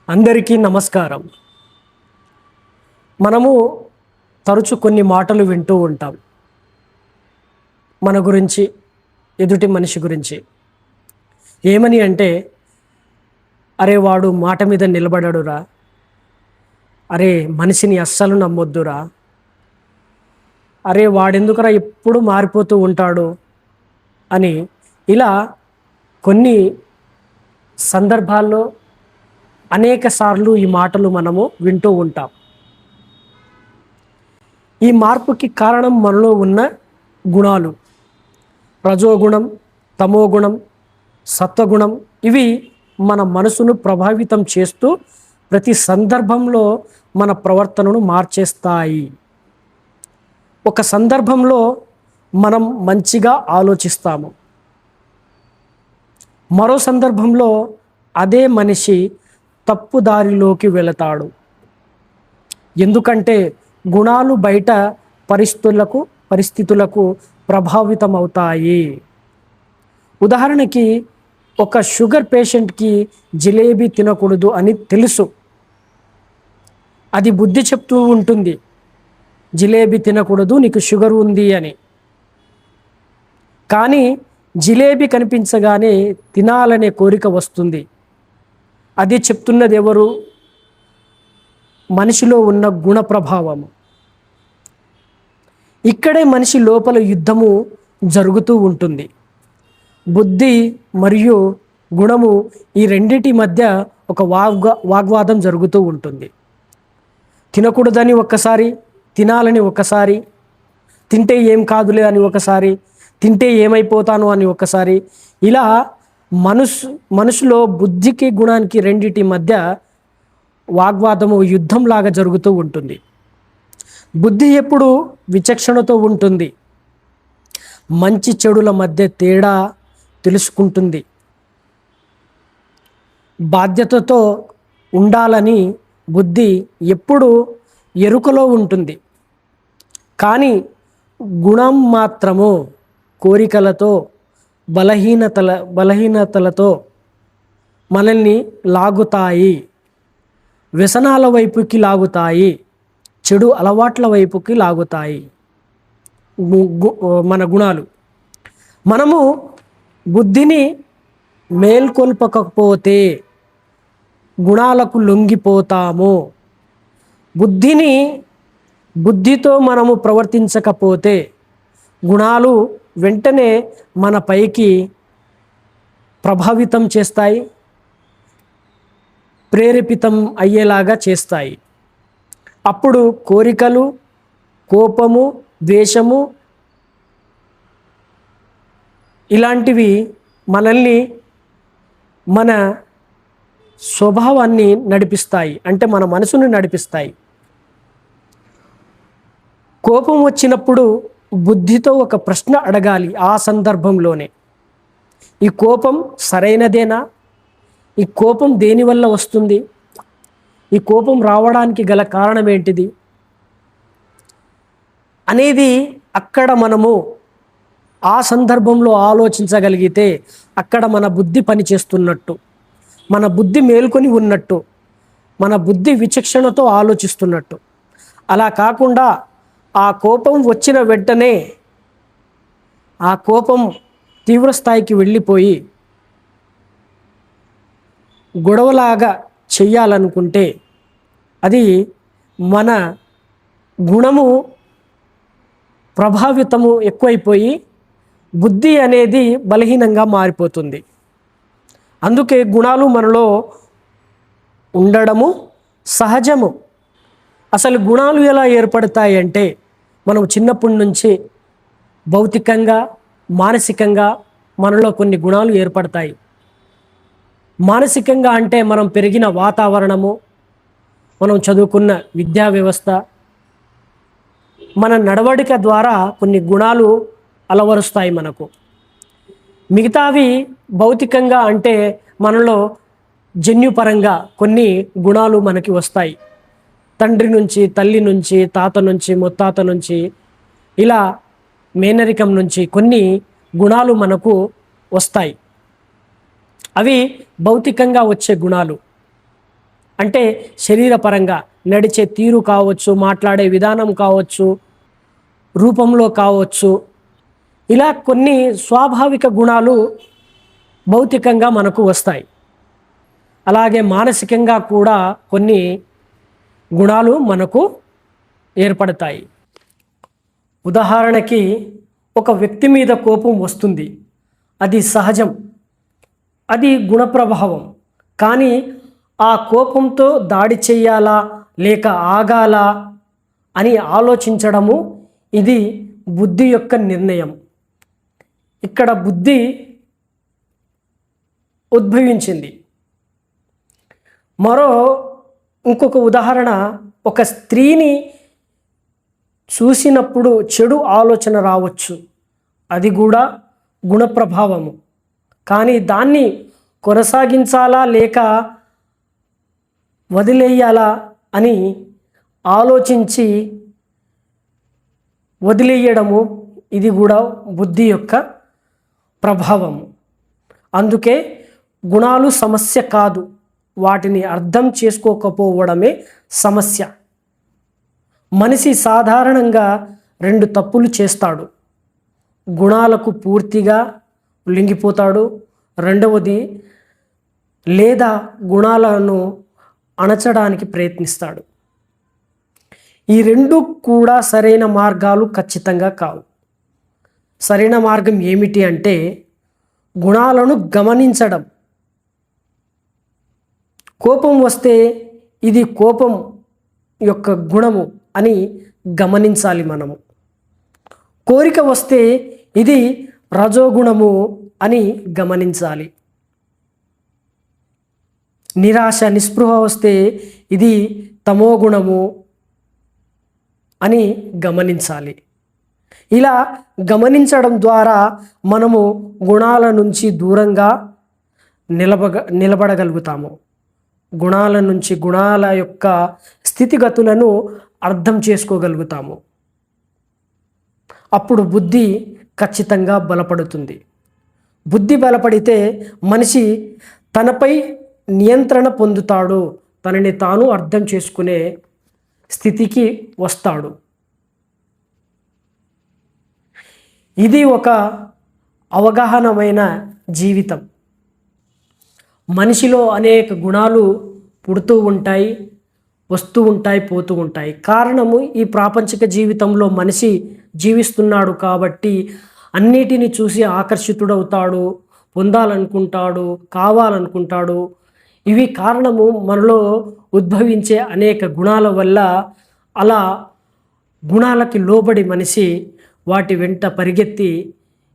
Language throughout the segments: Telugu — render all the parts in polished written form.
అందరికీ నమస్కారం. మనము తరచు కొన్ని మాటలు వింటూ ఉంటాం. మన గురించి, ఎదుటి మనిషి గురించి. ఏమని అంటే, అరే వాడు మాట మీద నిలబడడురా, అరే మనిషిని అస్సలు నమ్మొద్దురా, అరే వాడెందుకురా ఎప్పుడు మారిపోతూ ఉంటాడు అని ఇలా కొన్ని సందర్భాల్లో అనేక సార్లు ఈ మాటలు మనము వింటూ ఉంటాం. ఈ మార్పుకి కారణం మనలో ఉన్న గుణాలు, రజోగుణం, తమోగుణం, సత్వగుణం. ఇవి మన మనసును ప్రభావితం చేస్తూ ప్రతి సందర్భంలో మన ప్రవర్తనను మార్చేస్తాయి. ఒక సందర్భంలో మనం మంచిగా ఆలోచిస్తాము, మరో సందర్భంలో అదే మనిషి తప్పుదారిలోకి వెళతాడు. ఎందుకంటే గుణాలు బయట పరిస్థితులకు ప్రభావితం అవుతాయి. ఉదాహరణకి, ఒక షుగర్ పేషెంట్కి జిలేబీ తినకూడదు అని తెలుసు. అది బుద్ధి చెప్తూ ఉంటుంది, జిలేబీ తినకూడదు, నీకు షుగర్ ఉంది అని. కానీ జిలేబీ కనిపించగానే తినాలనే కోరిక వస్తుంది. అది చెప్తున్నది ఎవరు? మనిషిలో ఉన్న గుణ ప్రభావము. ఇక్కడే మనిషి లోపల యుద్ధము జరుగుతూ ఉంటుంది. బుద్ధి మరియు గుణము, ఈ రెండిటి మధ్య ఒక వాగ్వాదం జరుగుతూ ఉంటుంది. తినకూడదని ఒక్కసారి, తినాలని ఒకసారి, తింటే ఏం కాదులే అని ఒకసారి, తింటే ఏమైపోతాను అని ఒకసారి. ఇలా మనసులో బుద్ధికి గుణానికి రెండిటి మధ్య వాగ్వాదము, యుద్ధంలాగా జరుగుతూ ఉంటుంది. బుద్ధి ఎప్పుడు విచక్షణతో ఉంటుంది, మంచి చెడుల మధ్య తేడా తెలుసుకుంటుంది, బాధ్యతతో ఉండాలని బుద్ధి ఎప్పుడు ఎరుకలో ఉంటుంది. కానీ గుణం మాత్రము కోరికలతో, బలహీనతలతో మనల్ని లాగుతాయి, వ్యసనాల వైపుకి లాగుతాయి, చెడు అలవాట్ల వైపుకి లాగుతాయి మన గుణాలు. మనము బుద్ధిని మేల్కొల్పకపోతే గుణాలకు లొంగిపోతాము. బుద్ధితో మనము ప్రవర్తించకపోతే గుణాలు వెంటనే మన పైకి ప్రభావితం చేస్తాయి, ప్రేరేపితం అయ్యేలాగా చేస్తాయి. అప్పుడు కోరికలు, కోపము, ద్వేషము ఇలాంటివి మనల్ని, మన స్వభావాన్ని నడిపిస్తాయి, అంటే మన మనసుని నడిపిస్తాయి. కోపం వచ్చినప్పుడు బుద్ధితో ఒక ప్రశ్న అడగాలి. ఆ సందర్భంలోనే, ఈ కోపం సరైనదేనా? ఈ కోపం దేనివల్ల వస్తుంది? ఈ కోపం రావడానికి గల కారణం ఏంటిది అనేది అక్కడ మనము ఆ సందర్భంలో ఆలోచించగలిగితే అక్కడ మన బుద్ధి పనిచేస్తున్నట్టు, మన బుద్ధి మేల్కొని ఉన్నట్టు, మన బుద్ధి విచక్షణతో ఆలోచిస్తున్నట్టు. అలా కాకుండా ఆ కోపం వచ్చిన వెంటనే ఆ కోపం తీవ్రస్థాయికి వెళ్ళిపోయి గొడవలాగా చెయ్యాలనుకుంటే అది మన గుణము ప్రభావితము ఎక్కువైపోయి బుద్ధి అనేది బలహీనంగా మారిపోతుంది. అందుకే గుణాలు మనలో ఉండడము సహజము. అసలు గుణాలు ఎలా ఏర్పడతాయి అంటే, మనం చిన్నప్పటి నుంచి భౌతికంగా, మానసికంగా మనలో కొన్ని గుణాలు ఏర్పడతాయి. మానసికంగా అంటే మనం పెరిగిన వాతావరణము, మనం చదువుకున్న విద్యా వ్యవస్థ, మన నడవడిక ద్వారా కొన్ని గుణాలు అలవరుస్తాయి మనకు. మిగతావి భౌతికంగా అంటే మనలో జన్యుపరంగా కొన్ని గుణాలు మనకి వస్తాయి. తండ్రి నుంచి, తల్లి నుంచి, తాత నుంచి, ముత్తాత నుంచి, ఇలా మేనరికం నుంచి కొన్ని గుణాలు మనకు వస్తాయి. అవి భౌతికంగా వచ్చే గుణాలు. అంటే శరీరపరంగా నడిచే తీరు కావచ్చు, మాట్లాడే విధానం కావచ్చు, రూపంలో కావచ్చు, ఇలా కొన్ని స్వాభావిక గుణాలు భౌతికంగా మనకు వస్తాయి. అలాగే మానసికంగా కూడా కొన్ని గుణాలు మనకు ఏర్పడతాయి. ఉదాహరణకి ఒక వ్యక్తి మీద కోపం వస్తుంది, అది సహజం, అది గుణప్రభావం. కానీ ఆ కోపంతో దాడి చెయ్యాలా లేక ఆగాలా అని ఆలోచించడము ఇది బుద్ధి యొక్క నిర్ణయం. ఇక్కడ బుద్ధి ఉద్భవించింది. ఇంకొక ఉదాహరణ, ఒక స్త్రీని చూసినప్పుడు చెడు ఆలోచన రావచ్చు, అది కూడా గుణప్రభావము. కానీ దాన్ని కొనసాగించాలా లేక వదిలేయాలా అని ఆలోచించి వదిలేయడము ఇది కూడా బుద్ధి యొక్క ప్రభావము. అందుకే గుణాలు సమస్య కాదు, వాటిని అర్థం చేసుకోకపోవడమే సమస్య. మనిషి సాధారణంగా 2 తప్పులు చేస్తాడు. గుణాలకు పూర్తిగా లొంగిపోతాడు, రెండవది లేదా గుణాలను అణచడానికి ప్రయత్నిస్తాడు. ఈ 2 కూడా సరైన మార్గాలు ఖచ్చితంగా కావు. సరైన మార్గం ఏమిటి అంటే గుణాలను గమనించడం. కోపం వస్తే ఇది కోపం యొక్క గుణము అని గమనించాలి మనము. కోరిక వస్తే ఇది రజోగుణము అని గమనించాలి. నిరాశ నిస్పృహ వస్తే ఇది తమోగుణము అని గమనించాలి. ఇలా గమనించడం ద్వారా మనము గుణాల నుంచి దూరంగా నిలబడగలుగుతాము. గుణాల నుంచి, గుణాల యొక్క స్థితిగతులను అర్థం చేసుకోగలుగుతాము. అప్పుడు బుద్ధి ఖచ్చితంగా బలపడుతుంది. బుద్ధి బలపడితే మనిషి తనపై నియంత్రణ పొందుతాడు, తనని తాను అర్థం చేసుకునే స్థితికి వస్తాడు. ఇది ఒక అవగాహనమైన జీవితం. మనిషిలో అనేక గుణాలు పుడుతూ ఉంటాయి, వస్తూ ఉంటాయి, పోతూ ఉంటాయి. కారణము ఈ ప్రాపంచిక జీవితంలో మనిషి జీవిస్తున్నాడు కాబట్టి అన్నిటిని చూసి ఆకర్షితుడవుతాడు, పొందాలనుకుంటాడు, కావాలనుకుంటాడు. ఇవి కారణము మనలో ఉద్భవించే అనేక గుణాల వల్ల. అలా గుణాలకి లోబడి మనిషి వాటి వెంట పరిగెత్తి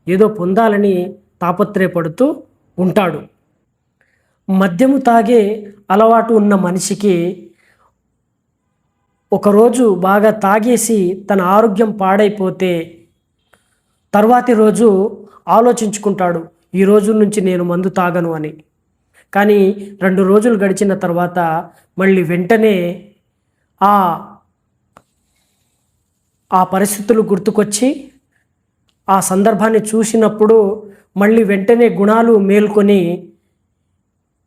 ఏదో పొందాలని తాపత్రయపడుతూ ఉంటాడు. మద్యము తాగే అలవాటు ఉన్న మనిషికి ఒకరోజు బాగా తాగేసి తన ఆరోగ్యం పాడైపోతే తర్వాతి రోజు ఆలోచించుకుంటాడు, ఈ రోజు నుంచి నేను మందు తాగను అని. కానీ 2 రోజులు గడిచిన తర్వాత మళ్ళీ వెంటనే ఆ పరిస్థితులు గుర్తుకొచ్చి ఆ సందర్భాన్ని చూసినప్పుడు మళ్ళీ వెంటనే గుణాలు మేల్కొని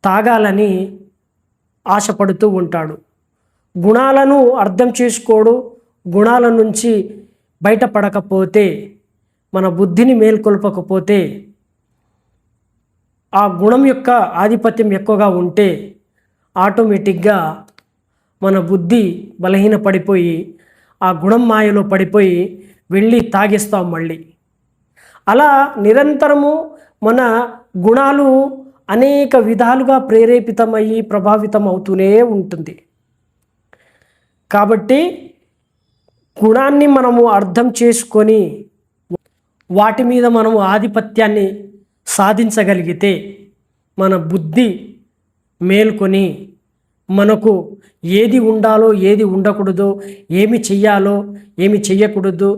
తాగాలని ఆశపడుతూ ఉంటాడు. గుణాలను అర్థం చేసుకోడు. గుణాల నుంచి బయటపడకపోతే, మన బుద్ధిని మేల్కొల్పకపోతే, ఆ గుణం యొక్క ఆధిపత్యం ఎక్కువగా ఉంటే ఆటోమేటిక్గా మన బుద్ధి బలహీనపడిపోయి ఆ గుణం మాయలో పడిపోయి వెళ్ళి తాగేస్తాం మళ్ళీ. అలా నిరంతరము మన గుణాలు అనేక విధాలుగా ప్రేరేపితమయ్యి ప్రభావితం అవుతూనే ఉంటుంది. కాబట్టి గుణాన్ని మనము అర్థం చేసుకొని వాటి మీద మనము ఆధిపత్యాన్ని సాధించగలిగితే మన బుద్ధి మేల్కొని మనకు ఏది ఉండాలో ఏది ఉండకూడదో, ఏమి చెయ్యాలో ఏమి చెయ్యకూడదు,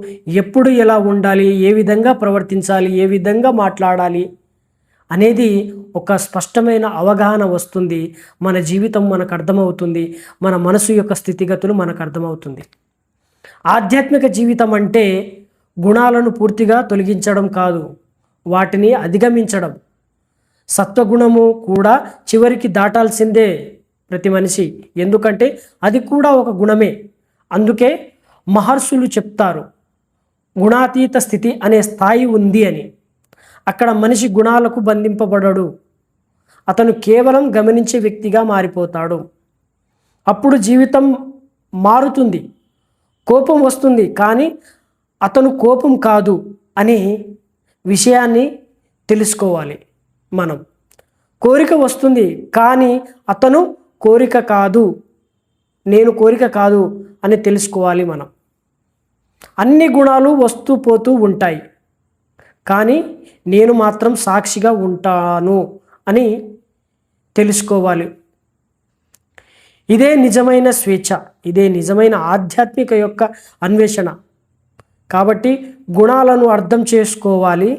ఎప్పుడు ఎలా ఉండాలి, ఏ విధంగా ప్రవర్తించాలి, ఏ విధంగా మాట్లాడాలి అనేది ఒక స్పష్టమైన అవగాహన వస్తుంది. మన జీవితం మనకు అర్థమవుతుంది, మన మనసు యొక్క స్థితిగతులు మనకు అర్థమవుతుంది. ఆధ్యాత్మిక జీవితం అంటే గుణాలను పూర్తిగా తొలగించడం కాదు, వాటిని అధిగమించడం. సత్వగుణము కూడా చివరికి దాటాల్సిందే. ప్రతి మనిషి, ఎందుకంటే అది కూడా ఒక గుణమే. అందుకే మహర్షులు చెప్తారు గుణాతీత స్థితి అనే స్థాయి ఉంది అని. అక్కడ మనిషి గుణాలకు బంధింపబడడు, అతను కేవలం గమనించే వ్యక్తిగా మారిపోతాడు. అప్పుడు జీవితం మారుతుంది. కోపం వస్తుంది, కానీ అతను కోపం కాదు అనే విషయాన్ని తెలుసుకోవాలి మనం. కోరిక వస్తుంది, కానీ అతను కోరిక కాదు, నేను కోరిక కాదు అని తెలుసుకోవాలి మనం. అన్ని గుణాలు వస్తూ పోతూ ఉంటాయి, కానీ నేను మాత్రం సాక్షిగా ఉంటాను అని తెలుసుకోవాలి. ఇదే నిజమైన స్వేచ్ఛ, ఇదే నిజమైన ఆధ్యాత్మిక యొక్క అన్వేషణ. కాబట్టి గుణాలను అర్థం చేసుకోవాలి,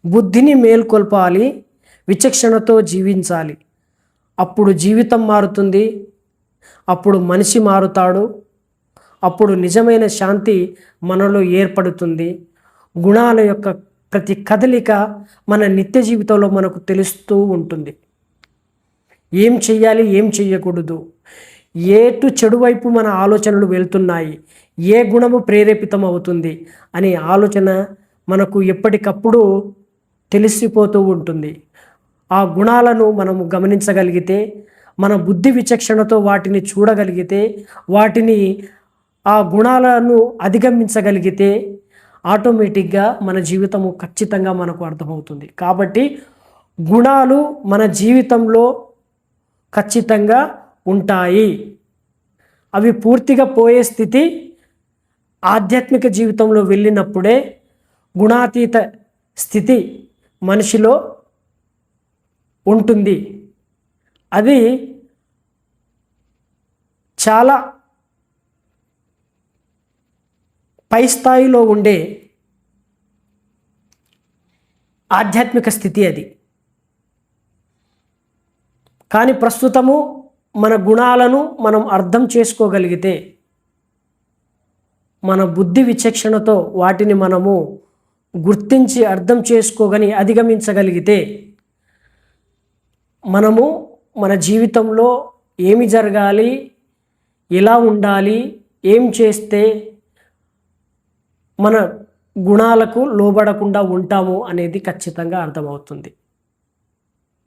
బుద్ధిని మేల్కొల్పాలి, విచక్షణతో జీవించాలి. అప్పుడు జీవితం మారుతుంది, అప్పుడు మనిషి మారుతాడు, అప్పుడు నిజమైన శాంతి మనలో ఏర్పడుతుంది. గుణాల యొక్క ప్రతి కదలిక మన నిత్య జీవితంలో మనకు తెలుస్తూ ఉంటుంది. ఏం చెయ్యాలి, ఏం చెయ్యకూడదు, ఏటు చెడు వైపు మన ఆలోచనలు వెళ్తున్నాయి, ఏ గుణము ప్రేరేపితం అవుతుంది అనే ఆలోచన మనకు ఎప్పటికప్పుడు తెలిసిపోతూ ఉంటుంది. ఆ గుణాలను మనము గమనించగలిగితే, మన బుద్ధి విచక్షణతో వాటిని చూడగలిగితే, వాటిని ఆ గుణాలను అధిగమించగలిగితే ఆటోమేటిక్గా మన జీవితము ఖచ్చితంగా మనకు అర్థమవుతుంది. కాబట్టి గుణాలు మన జీవితంలో ఖచ్చితంగా ఉంటాయి. అవి పూర్తిగా పోయే స్థితి ఆధ్యాత్మిక జీవితంలో వెళ్ళినప్పుడే గుణాతీత స్థితి మనిషిలో ఉంటుంది. అది చాలా పై స్థాయిలో ఉండే ఆధ్యాత్మిక స్థితి అది. కానీ ప్రస్తుతము మన గుణాలను మనం అర్థం చేసుకోగలిగితే, మన బుద్ధి విచక్షణతో వాటిని మనము గుర్తించి అర్థం చేసుకోగని అధిగమించగలిగితే, మనము మన జీవితంలో ఏమి జరగాలి, ఎలా ఉండాలి, ఏం చేస్తే మన గుణాలకు లోబడకుండా ఉంటాము అనేది ఖచ్చితంగా అర్థమవుతుంది.